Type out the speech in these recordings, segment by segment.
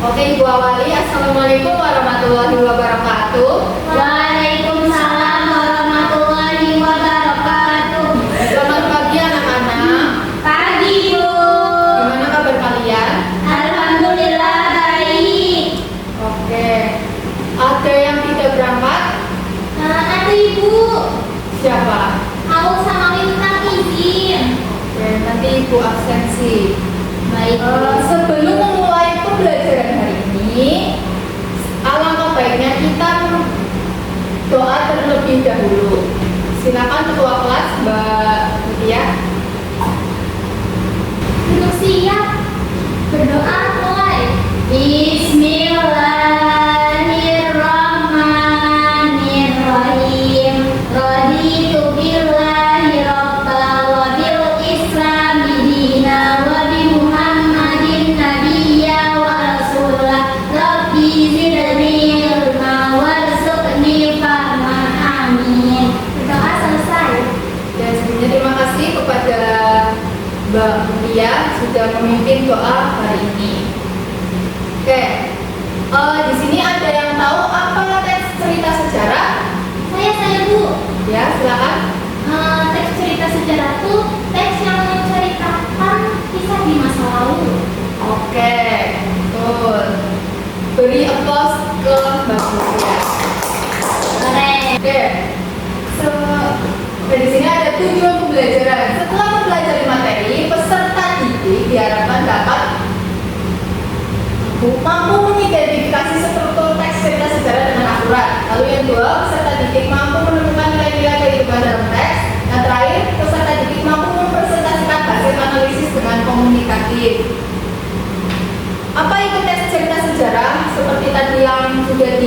Oke, Ibu awali. Assalamualaikum warahmatullahi wabarakatuh. Waalaikumsalam warahmatullahi wabarakatuh. Selamat pagi anak-anak. Pagi, Bu. Gimana kabar kalian? Alhamdulillah baik. Oke. Ada yang tidak berangkat? Ada Ibu. Siapa? Aku sama minta izin. Oke, nanti Ibu absensi. Baik. Sebelum memulai pembelajaran hari ini, alangkah baiknya kita doa terlebih dahulu. Silakan ketua kelas Mbak Mutia. Duduk siap. Berdoa mulai. Bismillahirrahmanirrahim. Raditu billahi rabba wa bil islami dina wa bi Muhammadin nabiyya wa rasulah. Rabbi zidni ilma warzuqni fahma. Amin. Berdoa selesai. Dan sebelumnya terima kasih kepada Mbak Mutia sudah memimpin doa hari ini. Oke, di sini ada yang tahu apa teks cerita sejarah? Saya Bu. Ya, silakan. Teks cerita sejarah itu teks yang menceritakan kisah di masa lalu. Oke, betul. Beri applause ke Mbak Mutia. Keren. Oke, di sini ada tujuan pembelajaran. Setelah mempelajari materi, peserta didik diharapkan dapat mampu mengidentifikasi struktur teks cerita sejarah dengan akurat. Lalu yang kedua, peserta didik mampu menemukan nilai-nilai kehidupan dalam teks. Yang terakhir, peserta didik mampu mempresentasikan hasil analisis dengan komunikatif. Apa itu teks cerita sejarah? Seperti tadi yang sudah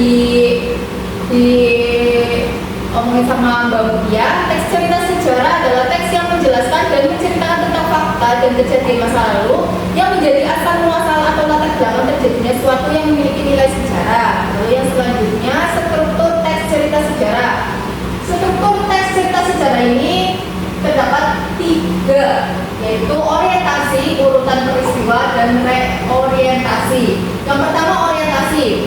omongin sama Mbak Mutia, teks cerita sejarah adalah teks yang menjelaskan dan menceritakan tentang fakta dan kejadian masa lalu yang menjadi asal muasal atau latar belakang terjadinya suatu yang memiliki nilai sejarah. Lalu yang selanjutnya, struktur teks cerita sejarah. Struktur teks cerita sejarah ini terdapat 3, yaitu orientasi, urutan peristiwa, dan reorientasi. Yang pertama, orientasi.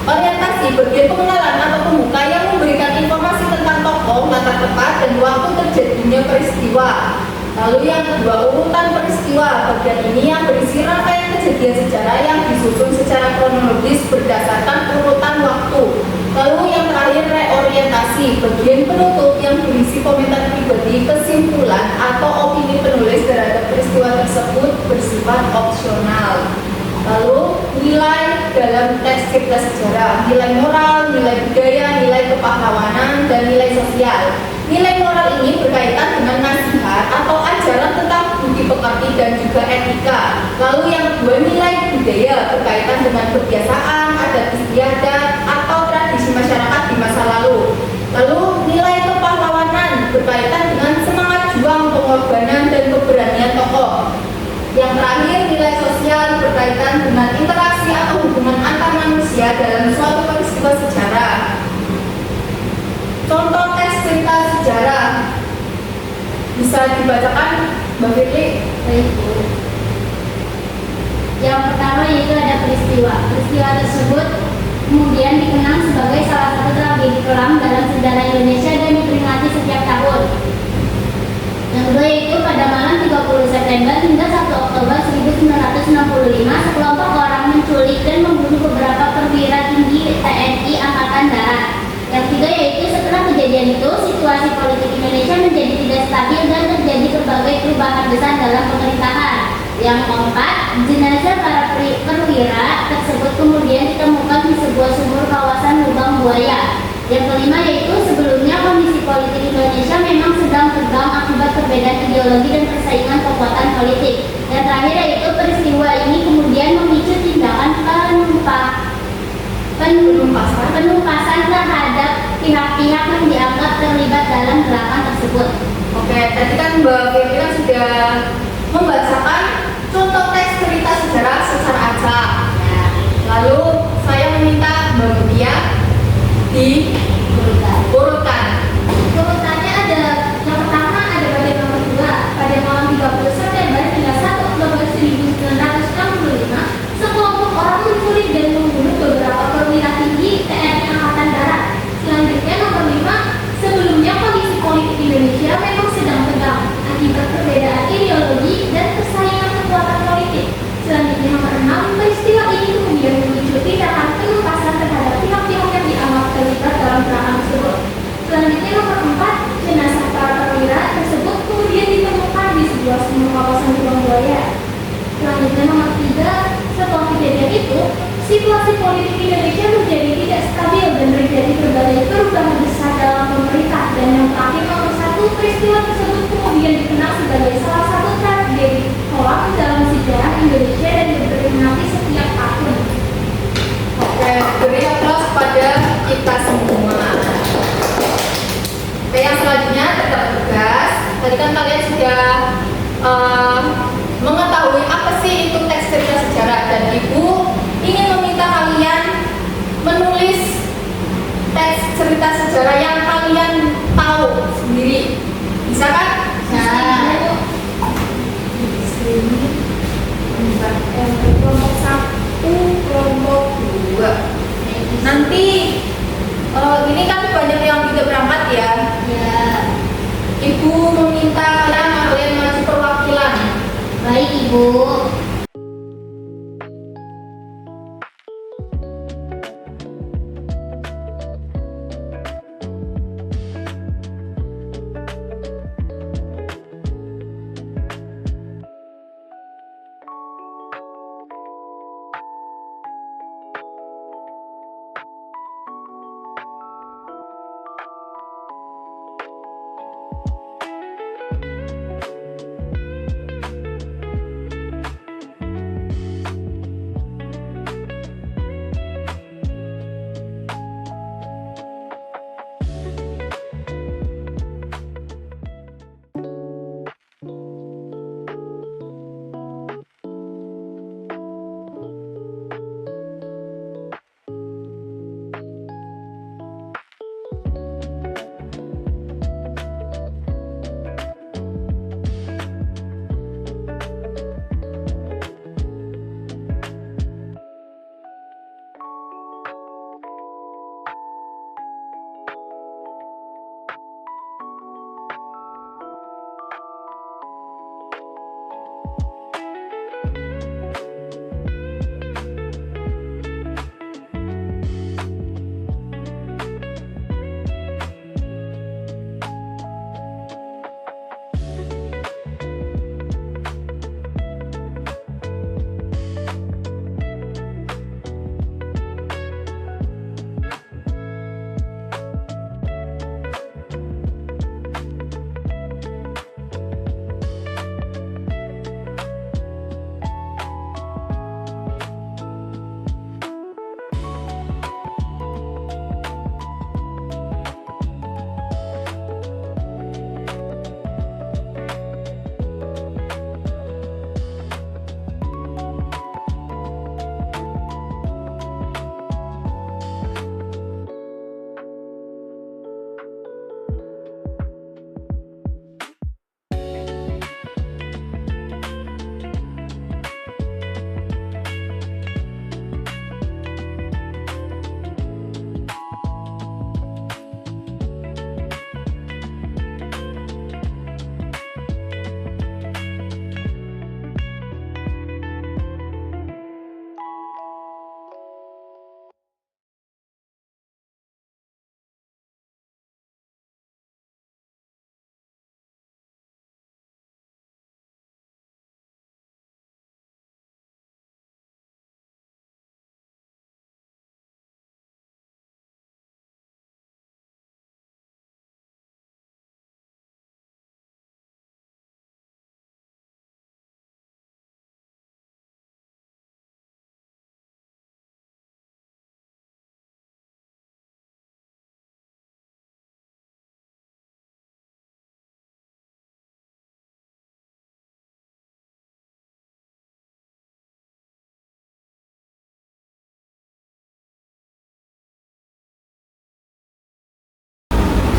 Orientasi bagian pengenalan atau pembuka yang memberikan informasi tentang tokoh, latar tempat, dan waktu terjadinya peristiwa. Lalu yang kedua, urutan peristiwa. Bagian ini yang berisi rangkaian kejadian sejarah yang disusun secara kronologis berdasarkan urutan waktu. Lalu yang terakhir, reorientasi. Bagian penutup yang berisi komentar pribadi, kesimpulan, atau opini penulis terhadap peristiwa tersebut bersifat opsional. Lalu nilai dalam teks cerita sejarah, nilai moral, nilai budaya, nilai kepahlawanan, dan nilai sosial. Nilai moral ini berkaitan dengan nasihat atau ajaran tentang budi pekerti dan juga etika. Lalu yang kedua, nilai budaya berkaitan dengan kebiasaan, adat istiadat, atau tradisi masyarakat di masa lalu. Lalu nilai kepahlawanan berkaitan dengan semangat juang, pengorbanan, dan keberanian tokoh. Yang terakhir, nilai sosial berkaitan dengan interaksi atau hubungan antar manusia dalam suatu peristiwa sejarah. Contoh teks cerita sejarah bisa dibacakan, Mbak Firly? Yang pertama yaitu ada peristiwa. Peristiwa tersebut kemudian dikenang sebagai salah satu tragedi kelam dalam sejarah Indonesia dan diperingati setiap tahun. Yang kedua yaitu pada malam 30 September hingga 1 Oktober 1965 sekelompok orang menculik dan membunuh beberapa perwira tinggi TNI Angkatan Darat. Yang ketiga yaitu setelah kejadian itu situasi politik Indonesia menjadi tidak stabil dan terjadi berbagai perubahan besar dalam pemerintahan. Yang keempat, jenazah para perwira tersebut kemudian ditemukan di sebuah sumur kawasan Lubang Buaya. Yang kelima yaitu sebelumnya kondisi politik Indonesia memang sedang tegang akibat perbedaan ideologi dan persaingan kekuatan politik. Yang terakhir yaitu peristiwa ini kemudian memicu tindakan penumpasan terhadap pihak-pihak yang dianggap terlibat dalam gerakan tersebut. Oke, tadi kan Mbak Firly sudah membacakan contoh teks cerita sejarah secara acak. Lalu saya meminta Mbak Mutia diurutkan. yaitu situasi politik Indonesia menjadi tidak stabil dan terjadi berbagai perubahan besar dalam pemerintah. Dan yang terakhir nomor 1, peristiwa tersebut kemudian dikenal sebagai salah satu tragedi kelam dalam sejarah Indonesia dan diperingati setiap tahun. Oke, beri aplaus pada kita semua. Oke, yang selanjutnya tetap tugas. Tadi kan kalian sudah mengetahui apa sih itu teks cerita sejarah, dan Ibu ingin meminta kalian menulis teks cerita sejarah yang kalian tahu sendiri. Bisa kan? Bisa. Di sini kelompok 1, kelompok 2. Nanti ini kan banyak yang tidak berangkat ya. Ya, Ibu meminta kalian maju perwakilan. baik Ibu.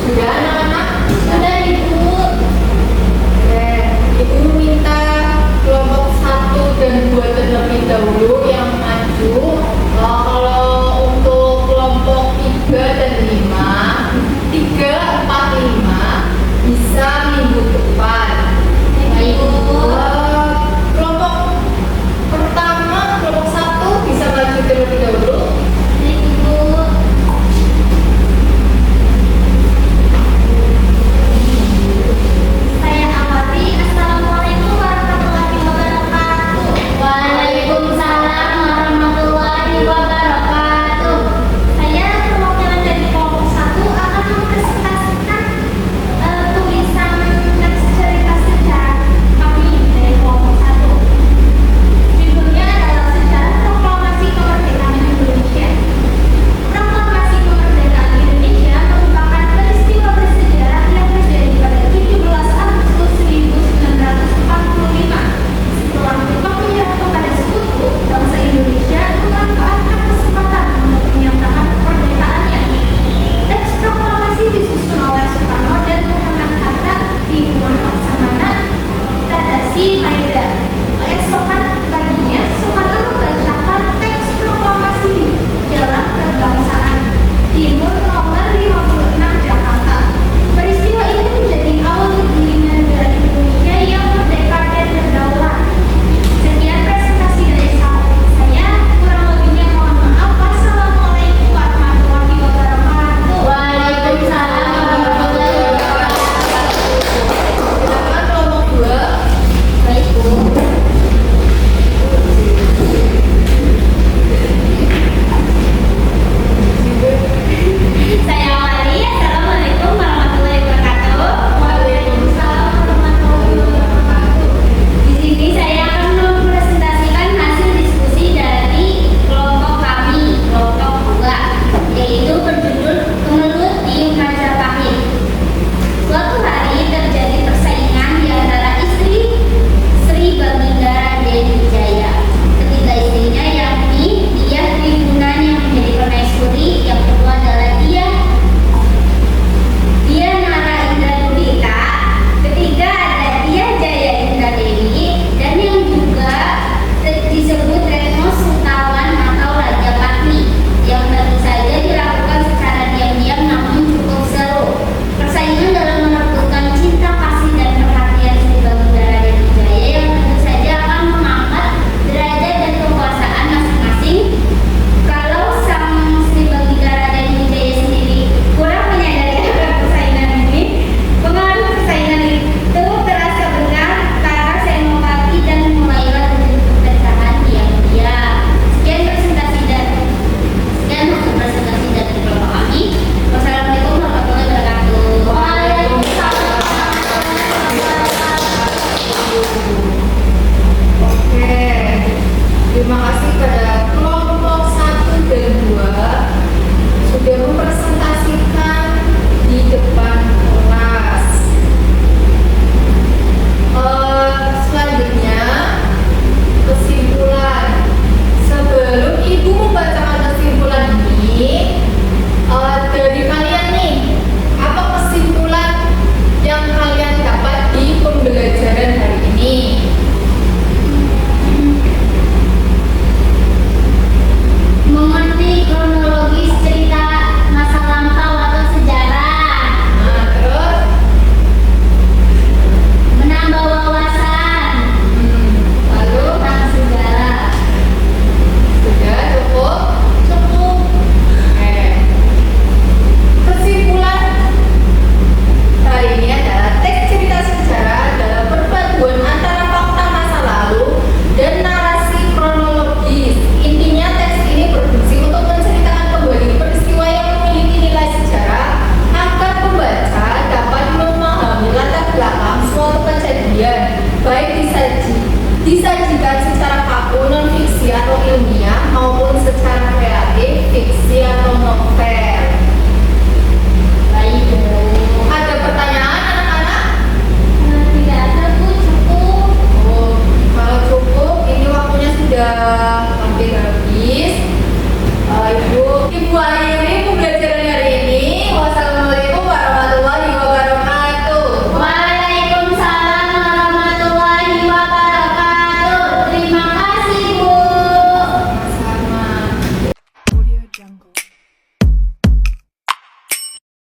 Sudah anak-anak? Sudah Ibu. Oke, Ibu minta kelompok 1 dan 2 terlebih dahulu yang maju